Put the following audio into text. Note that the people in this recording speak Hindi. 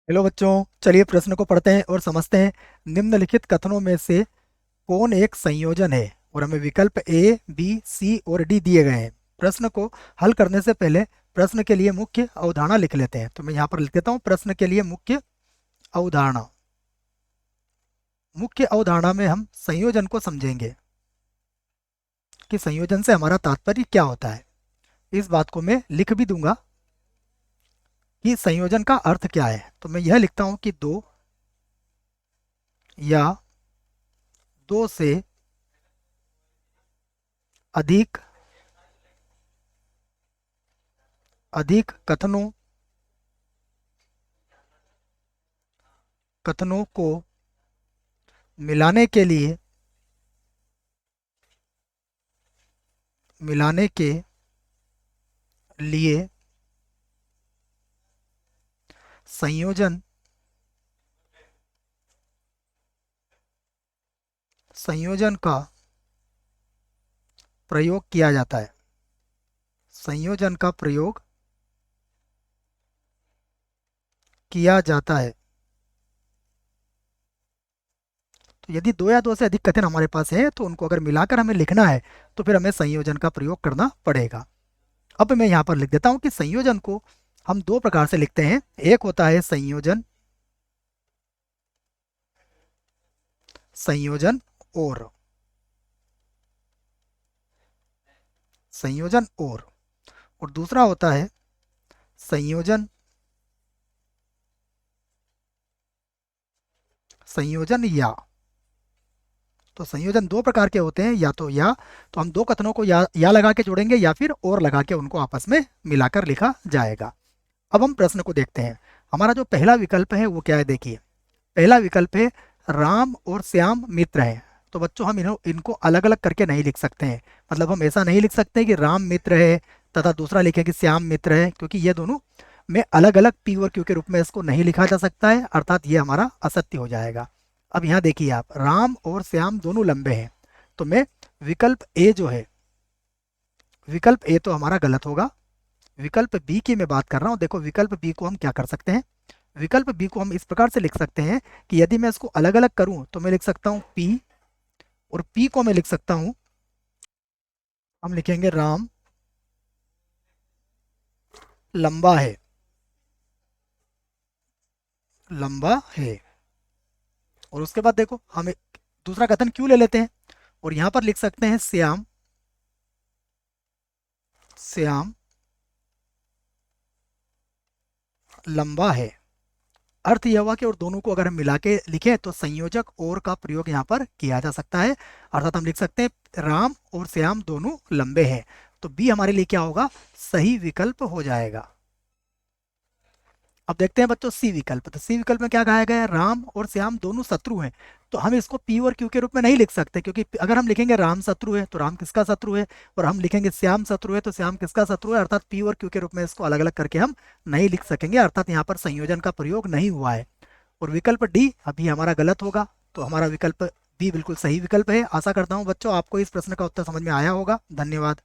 हेलो बच्चों, चलिए प्रश्न को पढ़ते हैं और समझते हैं। निम्नलिखित कथनों में से कौन एक संयोजन है? और हमें विकल्प ए, बी, सी और डी दिए गए हैं। प्रश्न को हल करने से पहले प्रश्न के लिए मुख्य अवधारणा लिख लेते हैं। तो मैं यहाँ पर लिख देता हूँ प्रश्न के लिए मुख्य अवधारणा। मुख्य अवधारणा में हम संयोजन को समझेंगे कि संयोजन से हमारा तात्पर्य क्या होता है। इस बात को मैं लिख भी दूंगा कि संयोजन का अर्थ क्या है। तो मैं यह लिखता हूँ कि दो या दो से अधिक अधिक कथनों को मिलाने के लिए मिलाने के लिए संयोजन संयोजन का प्रयोग किया जाता है। संयोजन का प्रयोग किया जाता है। तो यदि दो या दो से अधिक कथन हमारे पास है तो उनको अगर मिलाकर हमें लिखना है तो फिर हमें संयोजन का प्रयोग करना पड़ेगा। अब मैं यहाँ पर लिख देता हूँ कि संयोजन को हम दो प्रकार से लिखते हैं। एक होता है संयोजन संयोजन और संयोजन और दूसरा होता है संयोजन संयोजन या। तो संयोजन दो प्रकार के होते हैं, या तो हम दो कथनों को या लगा के जोड़ेंगे या फिर और लगा के उनको आपस में मिलाकर लिखा जाएगा। अब हम प्रश्न को देखते हैं। हमारा जो पहला विकल्प है वो क्या है, देखिए। पहला विकल्प है राम और श्याम मित्र हैं। तो बच्चों हम इनको अलग अलग करके नहीं लिख सकते हैं। मतलब हम ऐसा नहीं लिख सकते कि राम मित्र है तथा दूसरा लिखे कि श्याम मित्र है, क्योंकि ये दोनों में अलग अलग पी और क्यू के रूप में इसको नहीं लिखा जा सकता है, अर्थात ये हमारा असत्य हो जाएगा। अब यहाँ देखिए आप, राम और श्याम दोनों लंबे हैं। तो मैं विकल्प ए जो है, विकल्प ए तो हमारा गलत होगा। विकल्प बी की मैं बात कर रहा हूँ। देखो विकल्प बी को हम क्या कर सकते हैं, विकल्प बी को हम इस प्रकार से लिख सकते हैं कि यदि मैं इसको अलग अलग करूं तो मैं लिख सकता हूं पी, और पी को मैं लिख सकता हूं, हम लिखेंगे राम लंबा है, लंबा है। और उसके बाद देखो हम एक दूसरा कथन क्यों ले लेते हैं, और यहां पर लिख सकते हैं श्याम श्याम लंबा है। अर्थ यह हुआ कि और दोनों को अगर हम मिला के लिखें तो संयोजक और का प्रयोग यहाँ पर किया जा सकता है। अर्थात हम लिख सकते हैं राम और श्याम दोनों लंबे हैं। तो बी हमारे लिए क्या होगा, सही विकल्प हो जाएगा। अब देखते हैं बच्चों सी विकल्प। तो सी विकल्प में क्या कहा गया है, राम और श्याम दोनों शत्रु हैं। तो हम इसको पी और क्यू के रूप में नहीं लिख सकते, क्योंकि अगर हम लिखेंगे राम शत्रु है तो राम किसका शत्रु है, और हम लिखेंगे श्याम शत्रु है तो श्याम किसका शत्रु है। अर्थात पी और क्यू के रूप में इसको अलग अलग करके हम नहीं लिख सकेंगे, अर्थात यहाँ पर संयोजन का प्रयोग नहीं हुआ है। और विकल्प डी अभी हमारा गलत होगा। तो हमारा विकल्प बी बिल्कुल सही विकल्प है। आशा करता हूँ बच्चों आपको इस प्रश्न का उत्तर समझ में आया होगा। धन्यवाद।